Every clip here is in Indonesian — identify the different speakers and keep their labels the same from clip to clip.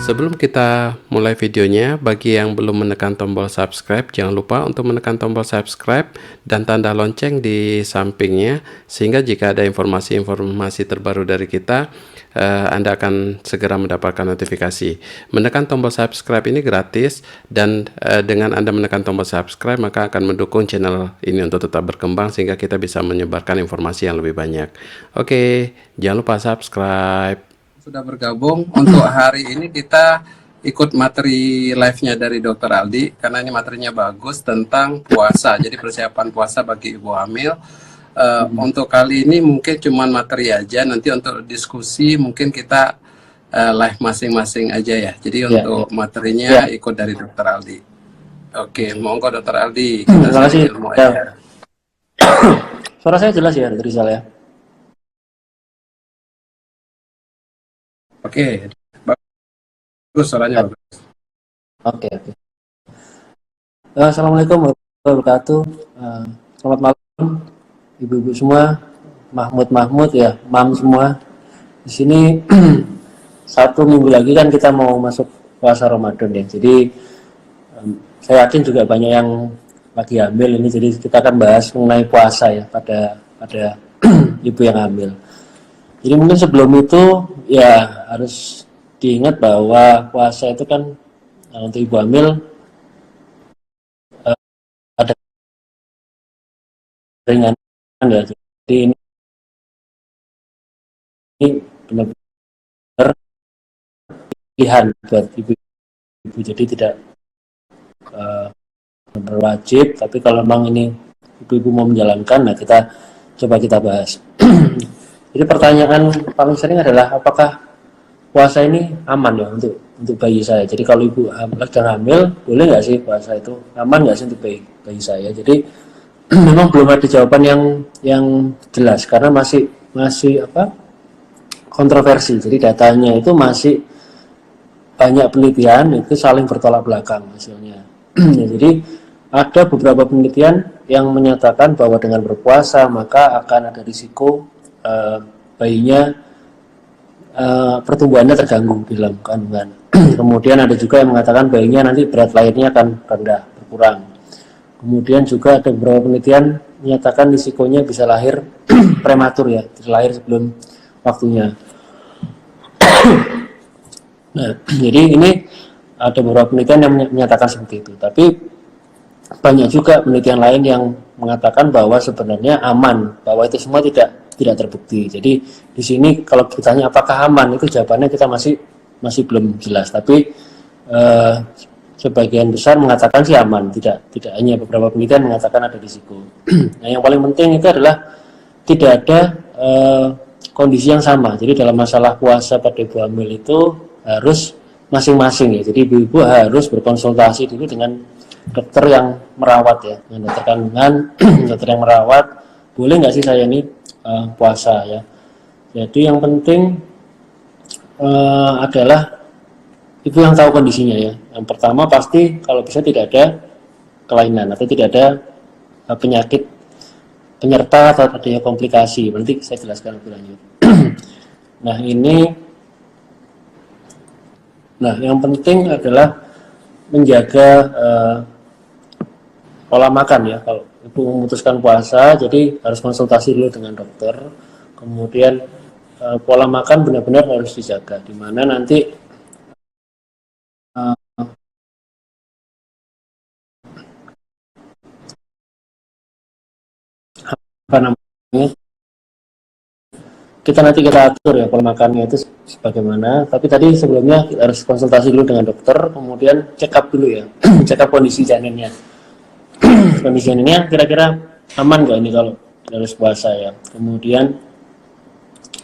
Speaker 1: Sebelum kita mulai videonya, bagi yang belum menekan tombol subscribe, jangan lupa untuk menekan tombol subscribe dan tanda lonceng di sampingnya, sehingga jika ada informasi-informasi terbaru dari kita, Anda akan segera mendapatkan notifikasi. Menekan tombol subscribe ini gratis, dan dengan Anda menekan tombol subscribe, maka akan mendukung channel ini untuk tetap berkembang, sehingga kita bisa menyebarkan informasi yang lebih banyak. Oke, jangan lupa subscribe. Sudah bergabung. Untuk hari ini kita ikut materi live-nya dari Dr. Aldi, karena ini materinya bagus tentang puasa, jadi persiapan puasa bagi ibu hamil. Untuk kali ini mungkin cuma materi aja, nanti untuk diskusi mungkin kita live masing-masing aja ya. Jadi untuk materinya ikut dari Dr. Aldi. Oke, monggo Dr. Aldi, kita
Speaker 2: terima kasih.
Speaker 1: ilmu aja.
Speaker 2: Suara saya jelas ya, Dr. Rizal ya?
Speaker 1: Oke, bagus suaranya bagus.
Speaker 2: Oke. Assalamualaikum warahmatullahi wabarakatuh. Selamat malam, ibu-ibu semua, Mahmud ya, mam semua. Di sini 1 minggu lagi kan kita mau masuk puasa Ramadan ya. Jadi saya yakin juga banyak yang lagi hamil ini. Jadi kita akan bahas mengenai puasa ya pada ibu yang hamil. Jadi mungkin sebelum itu ya harus diingat bahwa puasa itu kan untuk ibu hamil ada ringan ya. Jadi ini benar-benar pilihan buat ibu-ibu. Jadi tidak berwajib, tapi kalau memang ini ibu-ibu mau menjalankan, nah kita bahas. Jadi pertanyaan paling sering adalah apakah puasa ini aman ya untuk bayi saya. Jadi kalau ibu sedang hamil, boleh nggak sih puasa itu aman nggak sih untuk bayi saya? Jadi memang belum ada jawaban yang jelas karena masih kontroversi. Jadi datanya itu masih banyak penelitian itu saling bertolak belakang hasilnya. Ya, jadi ada beberapa penelitian yang menyatakan bahwa dengan berpuasa maka akan ada risiko bayinya pertumbuhannya terganggu di dalam kandungan. Kemudian ada juga yang mengatakan bayinya nanti berat lahirnya akan rendah, berkurang. Kemudian juga ada beberapa penelitian menyatakan risikonya bisa lahir prematur ya, lahir sebelum waktunya. Nah, jadi ini ada beberapa penelitian yang menyatakan seperti itu. Tapi banyak juga penelitian lain yang mengatakan bahwa sebenarnya aman, bahwa itu semua tidak terbukti. Jadi di sini kalau ditanya apakah aman, itu jawabannya kita masih belum jelas. Tapi sebagian besar mengatakan sih aman, tidak hanya beberapa penelitian mengatakan ada risiko. Nah, yang paling penting itu adalah tidak ada kondisi yang sama. Jadi dalam masalah puasa pada ibu hamil itu harus masing-masing ya. Jadi ibu-ibu harus berkonsultasi dulu dengan dokter yang merawat ya, dengan dokter kandungan, dokter yang merawat. Boleh nggak sih saya ini puasa ya? Jadi yang penting adalah ibu yang tahu kondisinya ya. Yang pertama pasti kalau bisa tidak ada kelainan atau tidak ada penyakit penyerta atau adanya komplikasi. Nanti saya jelaskan lebih lanjut. Nah, yang penting adalah menjaga pola makan ya. Kalau ibu memutuskan puasa, jadi harus konsultasi dulu dengan dokter. Kemudian pola makan benar-benar harus dijaga, di mana nanti kita atur ya pola makannya itu sebagaimana. Tapi tadi sebelumnya kita harus konsultasi dulu dengan dokter, kemudian check up dulu ya, check up kondisi janinnya. Kondisi janinnya kira-kira aman nggak ini kalau harus puasa ya. Kemudian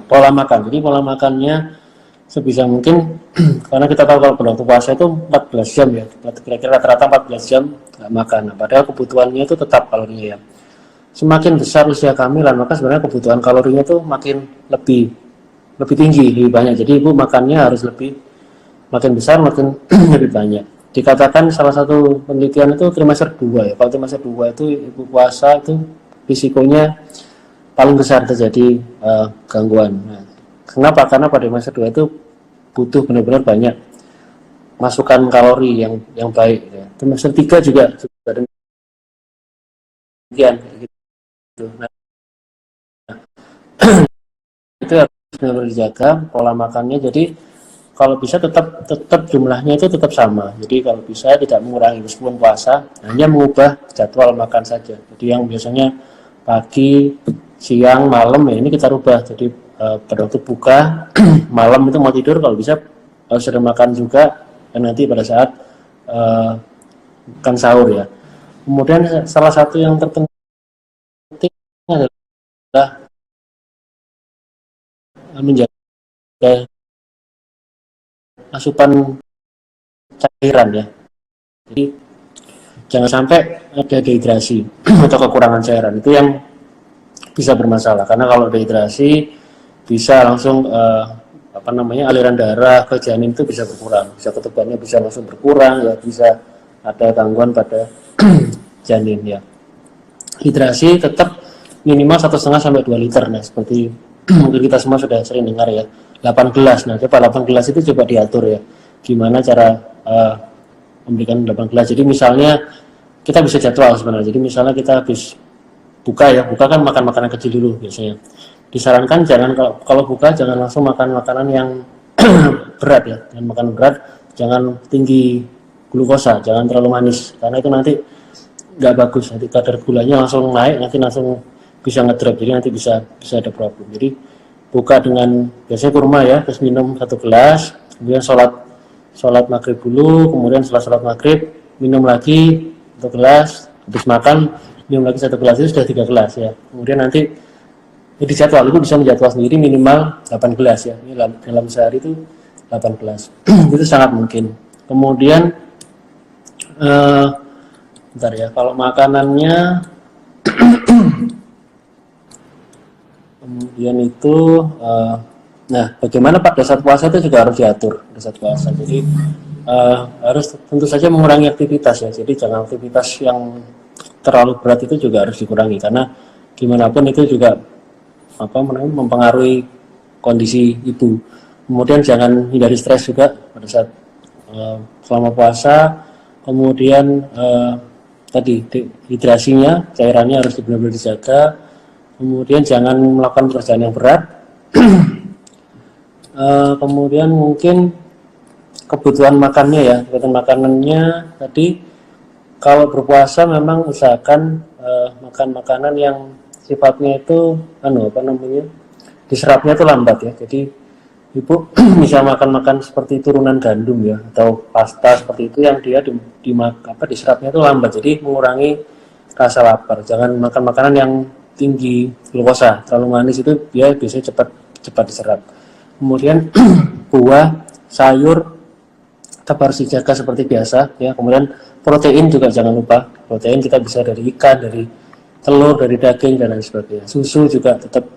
Speaker 2: pola makan. Jadi pola makannya sebisa mungkin karena kita tahu kalau waktu puasa itu 14 jam ya, kira-kira rata-rata 14 jam nggak makan. Nah, padahal kebutuhannya itu tetap kalorinya ya. Semakin besar usia kehamilan, maka sebenarnya kebutuhan kalorinya itu makin lebih tinggi, lebih banyak. Jadi ibu makannya harus makin besar, makin lebih banyak. Dikatakan salah satu penelitian itu trimester 2 ya. Kalau trimester 2 itu ibu puasa itu risikonya paling besar terjadi gangguan. Nah, kenapa? Karena pada trimester 2 itu butuh benar-benar banyak masukan kalori yang baik ya. Trimester 3 juga demikian gitu. Nah, itu harus benar-benar dijaga pola makannya. Jadi kalau bisa tetap jumlahnya itu tetap sama. Jadi kalau bisa tidak mengurangi meskipun puasa, hanya mengubah jadwal makan saja. Jadi yang biasanya pagi, siang, malam ya ini kita rubah. Jadi pada waktu buka, malam itu mau tidur kalau bisa sudah makan juga, dan nanti pada saat makan sahur ya. Kemudian salah satu yang terpenting adalah menjaga asupan cairan ya. Jadi jangan sampai ada dehidrasi atau kekurangan cairan, itu yang bisa bermasalah. Karena kalau dehidrasi bisa langsung aliran darah ke janin itu bisa berkurang, bisa ketebalannya bisa langsung berkurang ya, bisa ada gangguan pada janin ya. Hidrasi tetap minimal 1,5 sampai 2 liter. Nah, seperti mungkin kita semua sudah sering dengar ya, 8 gelas. Nah, coba 8 gelas itu coba diatur ya. Gimana cara memberikan 8 gelas. Jadi misalnya kita bisa jadwal sebenarnya. Jadi misalnya kita habis buka kan makan makanan kecil dulu biasanya. Disarankan jangan kalau buka jangan langsung makan makanan yang berat ya. Jangan makan berat, jangan tinggi glukosa, jangan terlalu manis. Karena itu nanti nggak bagus, nanti kadar gulanya langsung naik, nanti langsung bisa ngedrop, jadi nanti bisa ada problem. Jadi buka dengan biasanya kurma ya, terus minum 1 gelas, kemudian sholat maghrib dulu, kemudian setelah sholat maghrib minum lagi 1 gelas, habis makan minum lagi 1 gelas, itu sudah 3 gelas ya. Kemudian nanti di jadwal itu bisa menjadwal sendiri minimal 8 gelas ya. Ini dalam sehari itu 8 gelas. Itu sangat mungkin. Kemudian bentar ya, kalau makanannya kemudian itu nah bagaimana pada saat puasa itu juga harus diatur pada saat puasa. Jadi harus tentu saja mengurangi aktivitas ya. Jadi jangan aktivitas yang terlalu berat itu juga harus dikurangi, karena gimana pun itu juga mempengaruhi kondisi ibu. Kemudian jangan hindari stres juga pada saat selama puasa. Kemudian tadi hidrasinya, cairannya harus benar-benar dijaga. Kemudian jangan melakukan pekerjaan yang berat. Kemudian mungkin kebutuhan makannya ya, kebutuhan makanannya tadi kalau berpuasa memang usahakan makan makanan yang sifatnya itu diserapnya itu lambat ya. Jadi ibu bisa makan seperti turunan gandum ya, atau pasta seperti itu yang dia diserapnya itu lambat, jadi mengurangi rasa lapar. Jangan makan makanan yang tinggi glukosa, terlalu manis, itu dia biasanya cepat diserap. Kemudian buah, sayur tetap harus dijaga seperti biasa ya. Kemudian protein juga jangan lupa, protein kita bisa dari ikan, dari telur, dari daging dan lain sebagainya. Susu juga tetap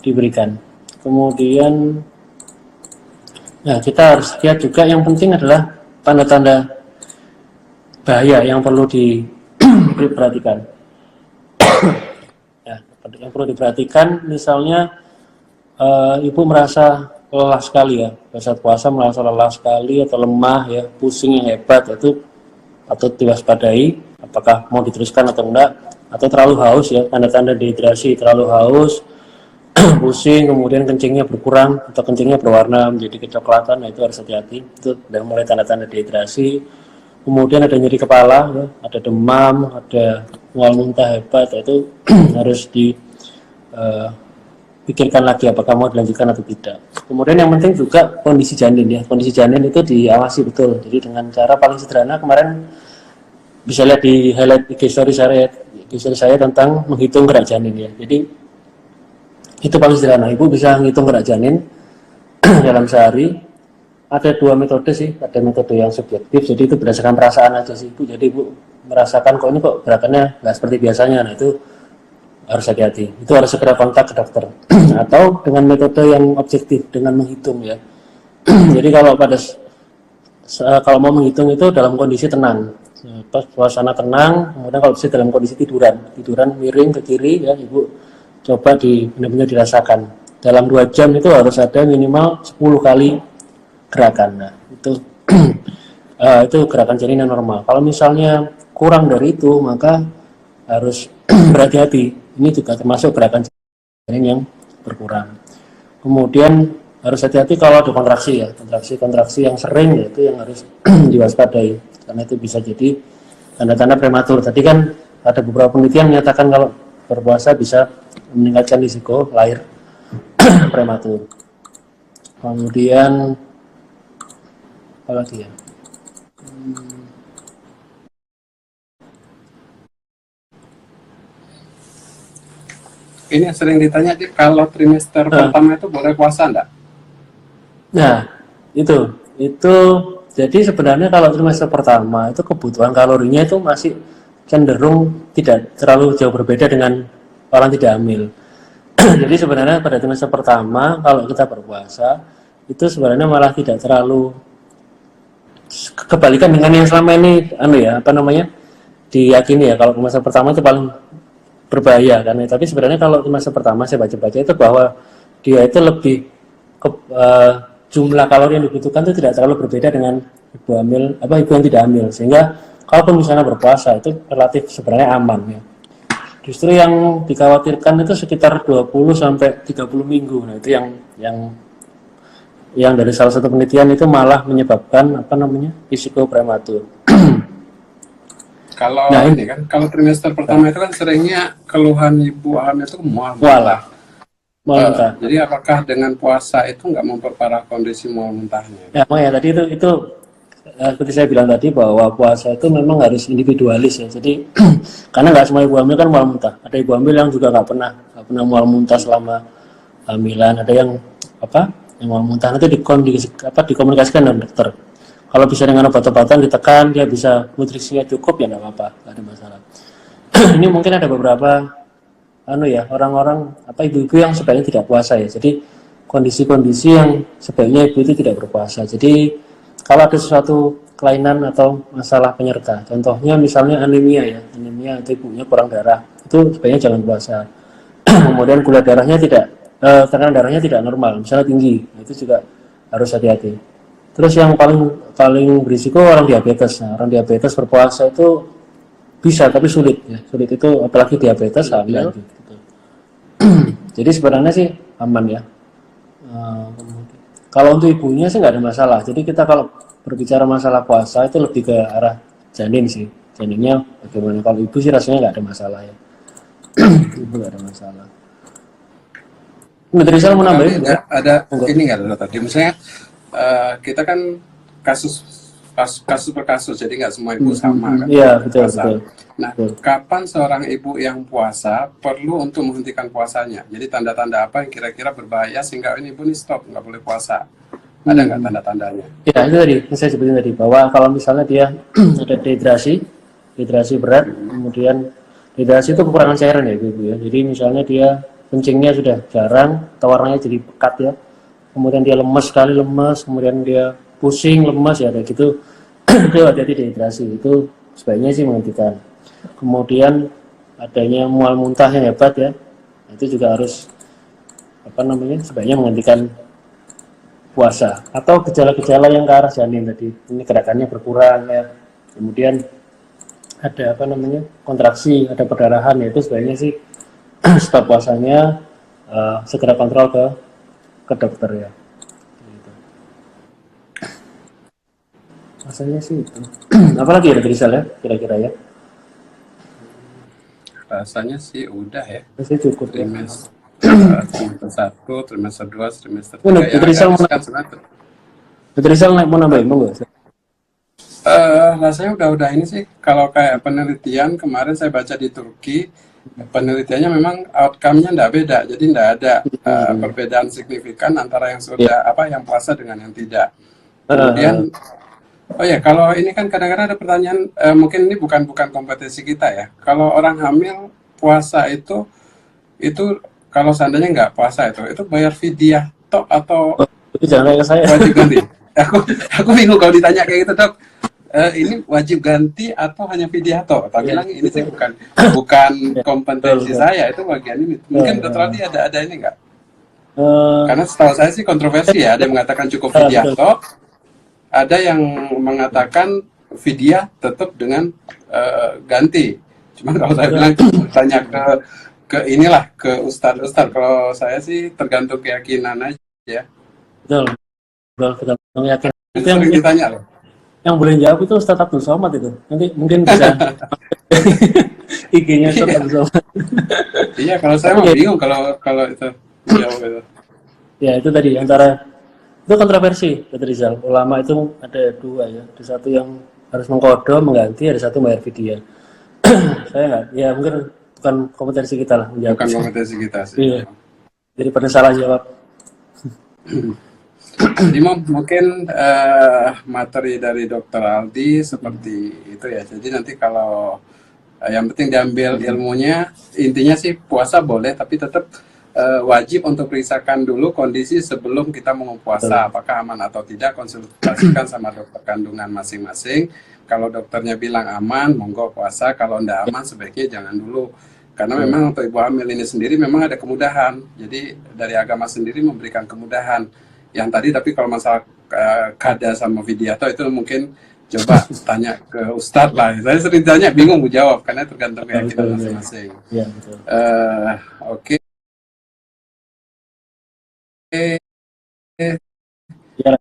Speaker 2: diberikan. Kemudian nah kita harus lihat juga, yang penting adalah tanda-tanda bahaya yang perlu diperhatikan. Ya, yang perlu diperhatikan misalnya ibu merasa lelah sekali ya, pada saat puasa merasa lelah sekali atau lemah ya, pusing yang hebat, itu patut diwaspadai. Apakah mau diteruskan atau enggak, atau terlalu haus ya, tanda-tanda dehidrasi, terlalu haus, pusing, kemudian kencingnya berkurang atau kencingnya berwarna menjadi kecoklatan, nah itu harus hati-hati, itu sudah mulai tanda-tanda dehidrasi. Kemudian ada nyeri kepala ya, ada demam, ada mual muntah hebat, itu harus dipikirkan lagi apakah mau dilanjutkan atau tidak. Kemudian yang penting juga kondisi janin ya, kondisi janin itu diawasi betul. Jadi dengan cara paling sederhana, kemarin bisa lihat di highlight IG story saya tentang menghitung gerak janin ya. Jadi itu paling sederhana, ibu bisa menghitung gerak janin dalam sehari. Ada 2 metode sih, ada metode yang subjektif, jadi itu berdasarkan perasaan aja sih ibu. Jadi ibu merasakan kok gerakannya nggak seperti biasanya, nah itu harus hati-hati, itu harus segera kontak ke dokter. Atau dengan metode yang objektif, dengan menghitung ya. Jadi kalau mau menghitung itu dalam kondisi tenang, pas suasana tenang, kemudian kalau bisa dalam kondisi tiduran miring ke kiri ya, ibu coba benar-benar dirasakan. Dalam 2 jam itu harus ada minimal 10 kali gerakan. Nah, itu itu gerakan janin yang normal. Kalau misalnya kurang dari itu, maka harus berhati-hati. Ini juga termasuk gerakan janin yang berkurang. Kemudian harus hati-hati kalau ada kontraksi ya, kontraksi yang sering ya, itu yang harus diwaspadai karena itu bisa jadi tanda-tanda prematur. Tadi kan ada beberapa penelitian menyatakan kalau berpuasa bisa meningkatkan risiko lahir prematur. Kemudian apa lagi ya?
Speaker 1: Ini yang sering ditanya, kalau trimester pertama itu boleh puasa enggak?
Speaker 2: Nah, itu jadi sebenarnya kalau trimester pertama itu kebutuhan kalorinya itu masih cenderung tidak terlalu jauh berbeda dengan orang tidak hamil. Jadi sebenarnya pada trimester pertama kalau kita berpuasa itu sebenarnya malah tidak terlalu kebalikan dengan yang selama ini diyakini ya kalau trimester pertama itu paling berbahaya kan. Tapi sebenarnya kalau trimester pertama saya baca-baca itu bahwa dia itu lebih jumlah kalori yang dibutuhkan itu tidak terlalu berbeda dengan ibu yang tidak hamil, sehingga kalaupun misalnya berpuasa itu relatif sebenarnya aman ya. Justru yang dikhawatirkan itu sekitar 20 sampai 30 minggu. Nah, itu yang dari salah satu penelitian itu malah menyebabkan risiko prematur.
Speaker 1: Kalau ini kan, kalau trimester pertama itu kan seringnya keluhan ibu hamil itu mual muntah. Jadi apakah dengan puasa itu nggak memperparah kondisi mual muntahnya?
Speaker 2: Ya, tadi itu seperti saya bilang tadi bahwa puasa itu memang harus individualis ya. Jadi karena nggak semua ibu hamil kan mual muntah. Ada ibu hamil yang juga nggak pernah mual muntah selama hamilan. Ada yang mual muntah nanti dikomunikasikan dengan dokter. Kalau bisa dengan obat-obatan ditekan, dia bisa nutrisinya cukup ya nggak apa-apa, nggak ada masalah. Ini mungkin ada beberapa orang-orang ibu-ibu yang sebaiknya tidak puasa ya. Jadi kondisi-kondisi yang sebaiknya ibu itu tidak berpuasa. Jadi kalau ada sesuatu kelainan atau masalah penyerta, contohnya misalnya anemia atau ibunya kurang darah, itu sebaiknya jangan puasa. Kemudian gula darahnya tekanan darahnya tidak normal, misalnya tinggi, itu juga harus hati-hati. Terus yang paling berisiko orang diabetes. Nah, orang diabetes berpuasa itu bisa tapi sulit ya. Sulit itu apalagi diabetes hamil gitu. Jadi sebenarnya sih aman ya. Kalau untuk ibunya sih nggak ada masalah. Jadi kita kalau berbicara masalah puasa itu lebih ke arah janin sih. Janinnya bagaimana? Kalau ibu sih rasanya nggak ada masalah ya. Ibu nggak ada masalah. Rizal mau nambahin?
Speaker 1: Ada ini nggak tadi? Misalnya kita kan kasus per kasus, jadi nggak semua ibu sama kan?
Speaker 2: Iya, betul.
Speaker 1: Nah, kapan seorang ibu yang puasa perlu untuk menghentikan puasanya? Jadi tanda-tanda apa yang kira-kira berbahaya sehingga ini ibu nih stop, nggak boleh puasa? Ada nggak tanda-tandanya?
Speaker 2: Ya, itu tadi saya sebutin tadi bahwa kalau misalnya dia ada dehidrasi berat, kemudian dehidrasi itu kekurangan cairan ya ibu ya. Jadi misalnya dia kencingnya sudah jarang, atau warnanya jadi pekat ya. Kemudian dia lemas, kemudian dia pusing, lemas ya kayak gitu. Itu hati-hati dehidrasi, itu sebaiknya sih menghentikan. Kemudian adanya mual muntah yang hebat ya, itu juga harus sebaiknya menghentikan puasa. Atau gejala-gejala yang ke arah janin tadi, ini gerakannya berkurang ya. Kemudian ada kontraksi, ada perdarahan ya, itu sebaiknya sih stop puasanya, segera kontrol ke dokter ya. Gitu. Rasanya sih itu. Apalagi ya Rizal ya kira-kira ya?
Speaker 1: Rasanya sih udah ya.
Speaker 2: Rasanya cukup ya.
Speaker 1: Trimester 1, trimester 2, trimester 3
Speaker 2: Rizal mau nambahin mau nggak?
Speaker 1: Rasanya udah ini sih. Kalau kayak penelitian kemarin saya baca di Turki, penelitiannya memang outcome-nya tidak beda, jadi tidak ada perbedaan signifikan antara yang sudah yang puasa dengan yang tidak. Kemudian kalau ini kan kadang-kadang ada pertanyaan, mungkin ini bukan kompetisi kita ya. Kalau orang hamil puasa itu kalau seandainya nggak puasa itu bayar fidyah atau
Speaker 2: jangan ke saya.
Speaker 1: Wajib ganti. Aku bingung kalau ditanya kayak gitu, Dok. Ini wajib ganti atau hanya fidyah toh? Tapi bilang ini sih bukan kompetensi saya, itu bagian ini. Mungkin Dr. Adi ada ini nggak? Karena setahu saya sih kontroversi ya, ada yang mengatakan cukup
Speaker 2: betul.
Speaker 1: Widianto, ada yang mengatakan Vidya tetap dengan ganti. Cuma kalau saya bilang tanya ke inilah ke ustadz. Kalau saya sih tergantung keyakinan aja.
Speaker 2: Betul, betul, betul. Yakin.
Speaker 1: Itu
Speaker 2: Itu
Speaker 1: sering ditanya loh.
Speaker 2: yang boleh jawab itu Ustadz Abdul Somad itu. Nanti mungkin bisa IG-nya Ustadz Abdul Somad.
Speaker 1: Iya, kalau saya mah bingung kalau itu jawab itu.
Speaker 2: Ya itu tadi antara itu kontroversi Dr. Rizal. Ulama itu ada dua ya. Ada satu yang harus mengkodo mengganti, ada satu bayar vidya. Saya nggak, ya mungkin bukan kompetensi kita lah menjawab.
Speaker 1: Bukan kompetensi kita sih.
Speaker 2: Iya. Jadi pada salah jawab.
Speaker 1: Jadi mungkin materi dari Dr. Aldi seperti itu ya. Jadi nanti kalau yang penting diambil ilmunya, intinya sih puasa boleh, tapi tetap wajib untuk periksakan dulu kondisi sebelum kita mau puasa, apakah aman atau tidak, konsultasikan sama dokter kandungan masing-masing. Kalau dokternya bilang aman, monggo puasa. Kalau enggak aman, sebaiknya jangan dulu. Karena memang untuk ibu hamil ini sendiri memang ada kemudahan. Jadi dari agama sendiri memberikan kemudahan. Yang tadi, tapi kalau masalah kada sama Widianto itu mungkin coba tanya ke Ustadz lah. Saya sering tanya, bingung mau jawab karena tergantung keyakinan masing-masing.
Speaker 2: Iya, betul.
Speaker 1: Oke.
Speaker 2: Ya,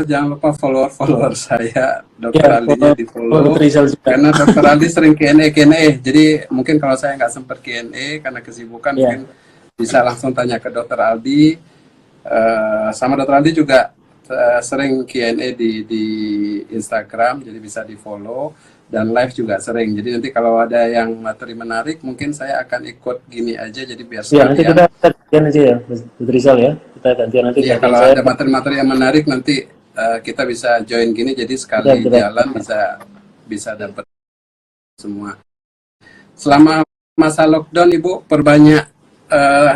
Speaker 1: jangan lupa follower saya Dr. Aldinya di follow,
Speaker 2: Dr. Rizal juga.
Speaker 1: karena Dr. Aldi sering Q&A. Jadi mungkin kalau saya nggak sempat Q&A karena kesibukan, mungkin bisa langsung tanya ke Dr. Aldi. Sama Dr. Aldi juga sering Q&A di Instagram, jadi bisa di follow, dan live juga sering. Jadi nanti kalau ada yang materi menarik, mungkin saya akan ikut gini aja, jadi biar
Speaker 2: nanti kita gantian aja ya, Dr. Rizal ya. Kita gantian nanti.
Speaker 1: Ya, kalau ada materi-materi yang menarik nanti kita bisa join gini, jadi sekali jalan bisa dapat semua. Selama masa lockdown, Ibu perbanyak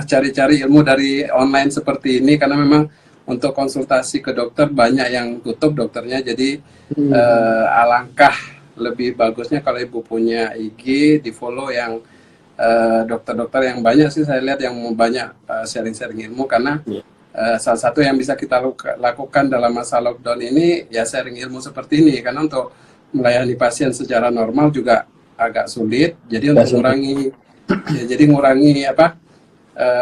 Speaker 1: cari-cari ilmu dari online seperti ini, karena memang untuk konsultasi ke dokter banyak yang tutup dokternya. Jadi alangkah lebih bagusnya kalau Ibu punya IG, di follow yang dokter-dokter yang banyak sih, saya lihat yang banyak sharing-sharing ilmu. Karena salah satu yang bisa kita lakukan dalam masa lockdown ini ya sharing ilmu seperti ini, karena untuk melayani pasien secara normal juga agak sulit. Jadi untuk ngurangi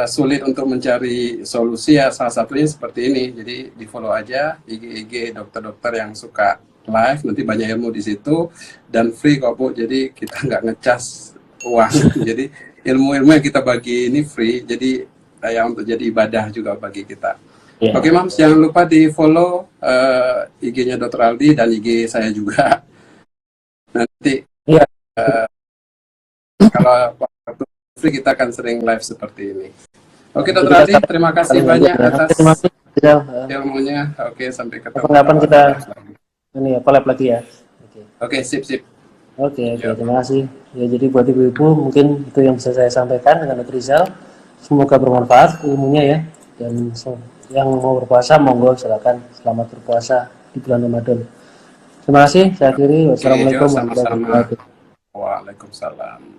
Speaker 1: sulit untuk mencari solusi, ya salah satunya seperti ini. Jadi di follow aja IG dokter-dokter yang suka live, nanti banyak ilmu di situ dan free kok Bu. Jadi kita nggak ngecas uang. Jadi ilmu-ilmu yang kita bagi ini free. Jadi ya untuk jadi ibadah juga bagi kita. Oke, Mams, jangan lupa di follow IG-nya Dr. Aldi dan IG saya juga. Nanti kalau waktu free kita akan sering live seperti ini. Oke, Dr. Aldi, terima kasih banyak atas ilmunya. Oke, sampai ketemu.
Speaker 2: Kapan kita ini collab lagi ya.
Speaker 1: Oke, sip.
Speaker 2: Oke, terima kasih. Ya, jadi buat ibu-ibu mungkin itu yang bisa saya sampaikan dengan Dr. Rizal. Semoga bermanfaat ilmunya ya. Dan yang mau berpuasa monggo silakan, selamat berpuasa di bulan Ramadan. Terima kasih. Saya akhiri. Wassalamualaikum warahmatullahi wabarakatuh.
Speaker 1: Waalaikumsalam.